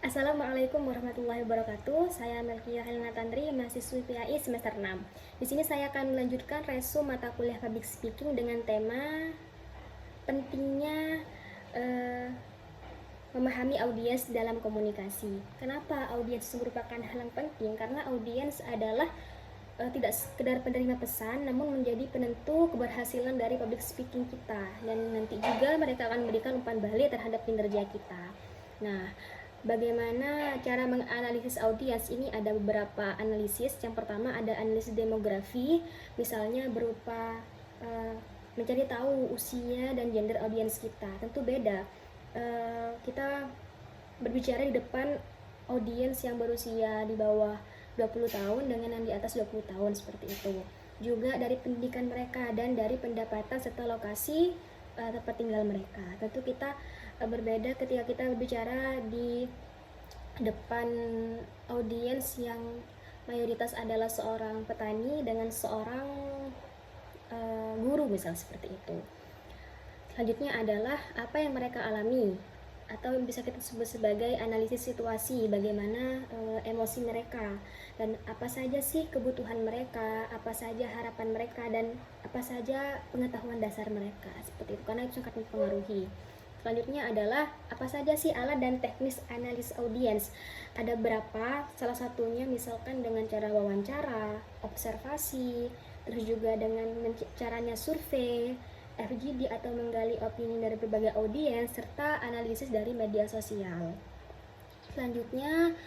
Assalamualaikum warahmatullahi wabarakatuh. Saya Melkia Helena Tandri, mahasiswi PAI semester 6. Di sini saya akan melanjutkan resu mata kuliah Public Speaking dengan tema pentingnya memahami audiens dalam komunikasi. Kenapa audiens merupakan hal yang penting? Karena audiens adalah tidak sekedar penerima pesan, namun menjadi penentu keberhasilan dari public speaking kita, dan nanti juga mereka akan memberikan umpan balik terhadap kinerja kita. Nah, bagaimana cara menganalisis audiens? Ini ada beberapa analisis. Yang pertama ada analisis demografi, misalnya berupa mencari tahu usia dan gender audiens kita. Tentu beda. Kita berbicara di depan audiens yang berusia di bawah 20 tahun dengan yang di atas 20 tahun, seperti itu. Juga dari pendidikan mereka dan dari pendapatan serta lokasi tempat tinggal mereka. Tentu kita berbeda ketika kita berbicara di depan audiens yang mayoritas adalah seorang petani dengan seorang guru, misal seperti itu. Selanjutnya adalah apa yang mereka alami, atau bisa kita sebut sebagai analisis situasi, bagaimana emosi mereka, dan apa saja sih kebutuhan mereka, apa saja harapan mereka, dan apa saja pengetahuan dasar mereka, seperti itu, karena itu sangat mempengaruhi. Selanjutnya adalah apa saja sih alat dan teknis analis audiens. Ada berapa, salah satunya misalkan dengan cara wawancara, observasi, terus juga dengan caranya survei, FGD atau menggali opini dari berbagai audiens, serta analisis dari media sosial. Selanjutnya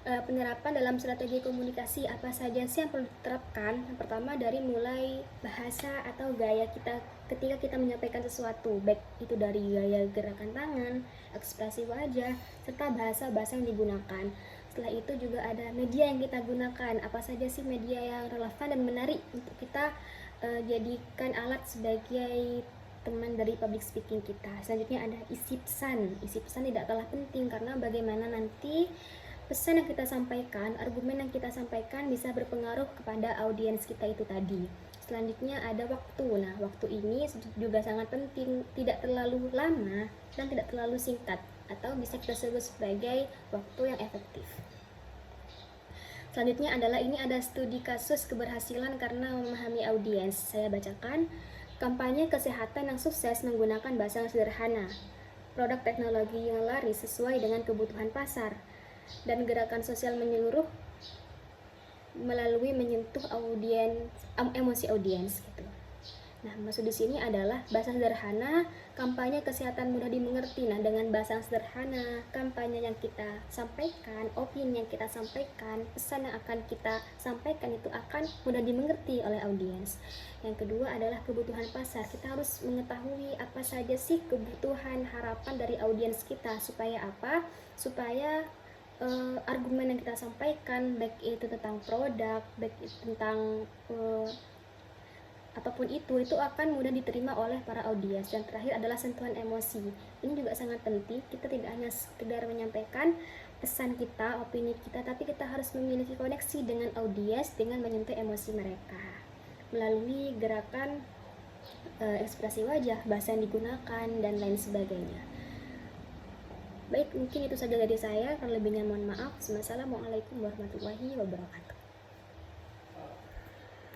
penerapan dalam strategi komunikasi, apa saja sih yang perlu diterapkan? Yang pertama dari mulai bahasa atau gaya kita ketika kita menyampaikan sesuatu, baik itu dari gaya gerakan tangan, ekspresi wajah, serta bahasa-bahasa yang digunakan. Setelah itu juga ada media yang kita gunakan, apa saja sih media yang relevan dan menarik untuk kita jadikan alat sebagai teman dari public speaking kita. Selanjutnya ada isi pesan. Isi pesan tidak kalah penting, karena bagaimana nanti pesan yang kita sampaikan, argumen yang kita sampaikan bisa berpengaruh kepada audiens kita itu tadi. Selanjutnya ada waktu. Nah, waktu ini juga sangat penting, tidak terlalu lama dan tidak terlalu singkat, atau bisa kita sebut sebagai waktu yang efektif. Selanjutnya adalah ini ada studi kasus keberhasilan karena memahami audiens. Saya bacakan. Kampanye kesehatan yang sukses menggunakan bahasa yang sederhana, produk teknologi yang laris sesuai dengan kebutuhan pasar, dan gerakan sosial menyeluruh melalui menyentuh emosi audiens gitu. Nah, maksud di sini adalah bahasa sederhana, kampanye kesehatan mudah dimengerti. Nah, dengan bahasa yang sederhana, kampanye yang kita sampaikan, opini yang kita sampaikan, pesan yang akan kita sampaikan itu akan mudah dimengerti oleh audiens. Yang kedua adalah kebutuhan pasar. Kita harus mengetahui apa saja sih kebutuhan, harapan dari audiens kita, supaya apa? Supaya argumen yang kita sampaikan, baik itu tentang produk, baik itu tentang apapun itu akan mudah diterima oleh para audiens. Dan terakhir adalah sentuhan emosi. Ini juga sangat penting. Kita tidak hanya sekedar menyampaikan pesan kita, opini kita, tapi kita harus memiliki koneksi dengan audiens dengan menyentuh emosi mereka melalui gerakan ekspresi wajah, bahasa yang digunakan, dan lain sebagainya. Baik, mungkin itu saja dari saya. Kalau lebihnya mohon maaf. Wassalamualaikum warahmatullahi wabarakatuh.